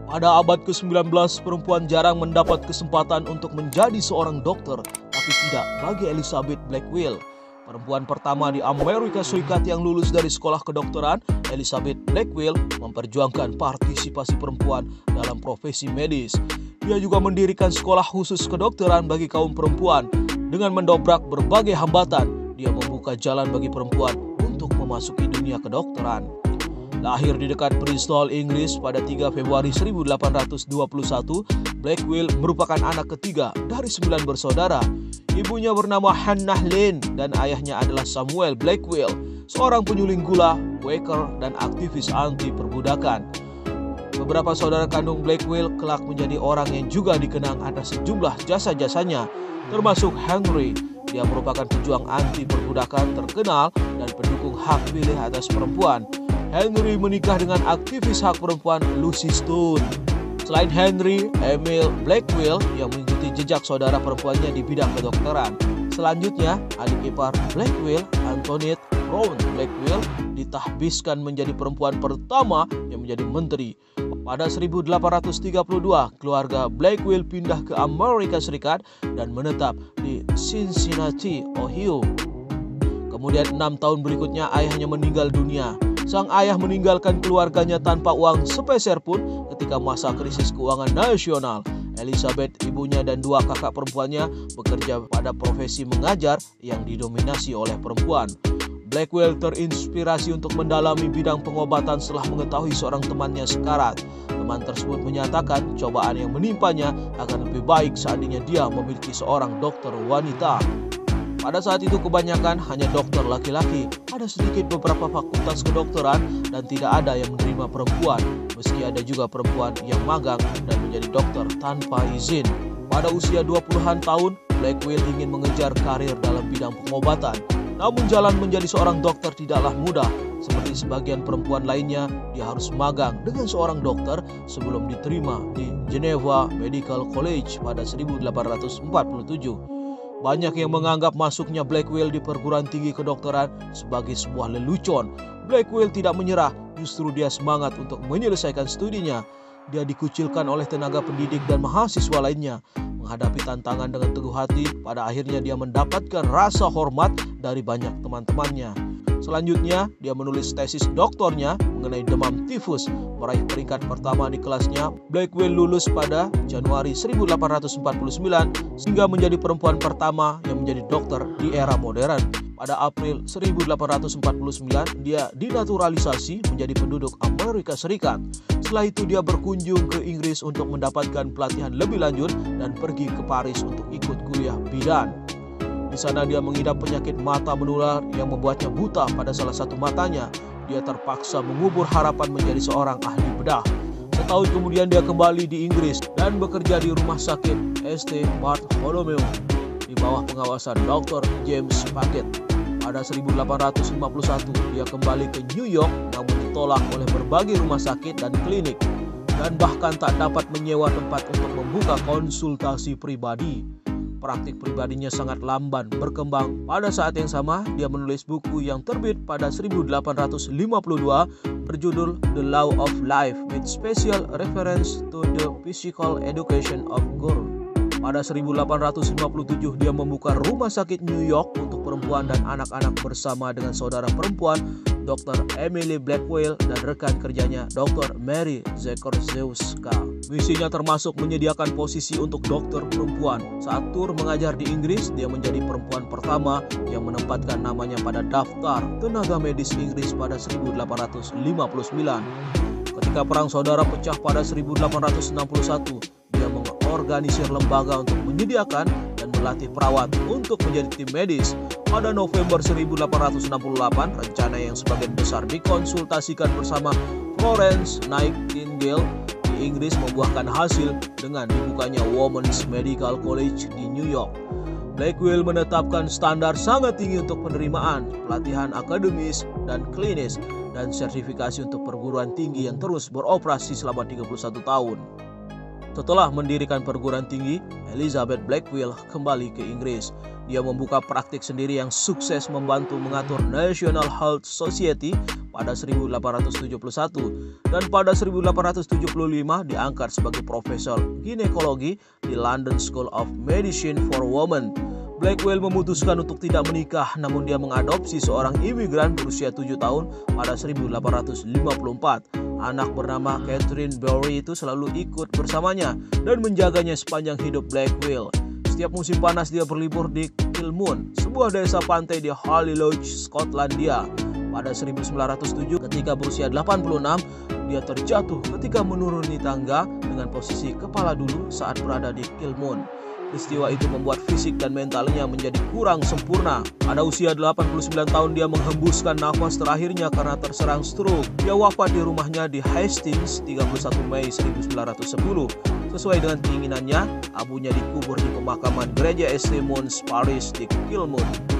Pada abad ke-19, perempuan jarang mendapat kesempatan untuk menjadi seorang dokter, tapi tidak bagi Elizabeth Blackwell. Perempuan pertama di Amerika Serikat yang lulus dari sekolah kedokteran, Elizabeth Blackwell memperjuangkan partisipasi perempuan dalam profesi medis. Dia juga mendirikan sekolah khusus kedokteran bagi kaum perempuan. Dengan mendobrak berbagai hambatan, dia membuka jalan bagi perempuan untuk memasuki dunia kedokteran. Lahir di dekat Bristol, Inggris pada 3 Februari 1821, Blackwell merupakan anak ketiga dari 9 bersaudara. Ibunya bernama Hannah Lane dan ayahnya adalah Samuel Blackwell, seorang penyuling gula, Quaker, dan aktivis anti perbudakan. Beberapa saudara kandung Blackwell kelak menjadi orang yang juga dikenang atas sejumlah jasa-jasanya, termasuk Henry. Dia merupakan pejuang anti perbudakan terkenal dan pendukung hak pilih atas perempuan. Henry menikah dengan aktivis hak perempuan Lucy Stone. Selain Henry, Emil Blackwell yang mengikuti jejak saudara perempuannya di bidang kedokteran. Selanjutnya, adik ipar Blackwell, Antoinette Brown Blackwell, ditahbiskan menjadi perempuan pertama yang menjadi menteri. Pada 1832, keluarga Blackwell pindah ke Amerika Serikat dan menetap di Cincinnati, Ohio. Kemudian 6 tahun berikutnya ayahnya meninggal dunia. Sang ayah meninggalkan keluarganya tanpa uang sepeser pun ketika masa krisis keuangan nasional. Elizabeth, ibunya, dan 2 kakak perempuannya bekerja pada profesi mengajar yang didominasi oleh perempuan. Blackwell terinspirasi untuk mendalami bidang pengobatan setelah mengetahui seorang temannya sekarat. Teman tersebut menyatakan cobaan yang menimpanya akan lebih baik seandainya dia memiliki seorang dokter wanita. Pada saat itu kebanyakan hanya dokter laki-laki. Ada sedikit beberapa fakultas kedokteran dan tidak ada yang menerima perempuan. Meski ada juga perempuan yang magang dan menjadi dokter tanpa izin. Pada usia 20-an tahun, Blackwell ingin mengejar karir dalam bidang pengobatan. Namun jalan menjadi seorang dokter tidaklah mudah. Seperti sebagian perempuan lainnya, dia harus magang dengan seorang dokter sebelum diterima di Geneva Medical College pada 1847. Banyak yang menganggap masuknya Blackwell di perguruan tinggi kedokteran sebagai sebuah lelucon. Blackwell tidak menyerah, justru dia semangat untuk menyelesaikan studinya. Dia dikucilkan oleh tenaga pendidik dan mahasiswa lainnya. Menghadapi tantangan dengan teguh hati, pada akhirnya dia mendapatkan rasa hormat dari banyak teman-temannya. Selanjutnya, dia menulis tesis doktornya mengenai demam tifus, meraih peringkat pertama di kelasnya. Blackwell lulus pada Januari 1849 sehingga menjadi perempuan pertama yang menjadi dokter di era modern. Pada April 1849, dia dinaturalisasi menjadi penduduk Amerika Serikat. Setelah itu dia berkunjung ke Inggris untuk mendapatkan pelatihan lebih lanjut dan pergi ke Paris untuk ikut kuliah bidan. Di sana dia mengidap penyakit mata menular yang membuatnya buta pada salah satu matanya. Dia terpaksa mengubur harapan menjadi seorang ahli bedah. Setahun kemudian dia kembali di Inggris dan bekerja di rumah sakit St. Bartholomew di bawah pengawasan Dr. James Paget. Pada 1851 dia kembali ke New York namun ditolak oleh berbagai rumah sakit dan klinik dan bahkan tak dapat menyewa tempat untuk membuka konsultasi pribadi. Praktik pribadinya sangat lamban berkembang. Pada saat yang sama, dia menulis buku yang terbit pada 1852 berjudul The Law of Life with Special Reference to the Physical Education of Girls. Pada 1857 dia membuka rumah sakit New York untuk perempuan dan anak-anak bersama dengan saudara perempuan Dr. Emily Blackwell dan rekan kerjanya Dr. Mary Zekorzewska. Misinya termasuk menyediakan posisi untuk dokter perempuan. Saat tur mengajar di Inggris, dia menjadi perempuan pertama yang menempatkan namanya pada daftar tenaga medis Inggris pada 1859. Ketika Perang Saudara pecah pada 1861, dia mengorganisir lembaga untuk menyediakan dan melatih perawat untuk menjadi tim medis. Pada November 1868, rencana yang sebagian besar dikonsultasikan bersama Florence Nightingale di Inggris membuahkan hasil dengan dibukanya Women's Medical College di New York. Blackwell menetapkan standar sangat tinggi untuk penerimaan, pelatihan akademis dan klinis, dan sertifikasi untuk perguruan tinggi yang terus beroperasi selama 31 tahun. Setelah mendirikan perguruan tinggi, Elizabeth Blackwell kembali ke Inggris. Dia membuka praktik sendiri yang sukses membantu mengatur National Health Society pada 1871 dan pada 1875 diangkat sebagai profesor ginekologi di London School of Medicine for Women. Blackwell memutuskan untuk tidak menikah, namun dia mengadopsi seorang imigran berusia 7 tahun pada 1854. Anak bernama Catherine Berry itu selalu ikut bersamanya dan menjaganya sepanjang hidup Blackwell. Setiap musim panas dia berlibur di Kilmun, sebuah desa pantai di Holyloch, Skotlandia. Pada 1907 ketika berusia 86, dia terjatuh ketika menuruni tangga dengan posisi kepala dulu saat berada di Kilmun. Peristiwa itu membuat fisik dan mentalnya menjadi kurang sempurna. Pada usia 89 tahun dia menghembuskan nafas terakhirnya karena terserang stroke. Dia wafat di rumahnya di Hastings 31 Mei 1910. Sesuai dengan keinginannya, abunya dikubur di pemakaman gereja St. Mons Parish di Kilmun.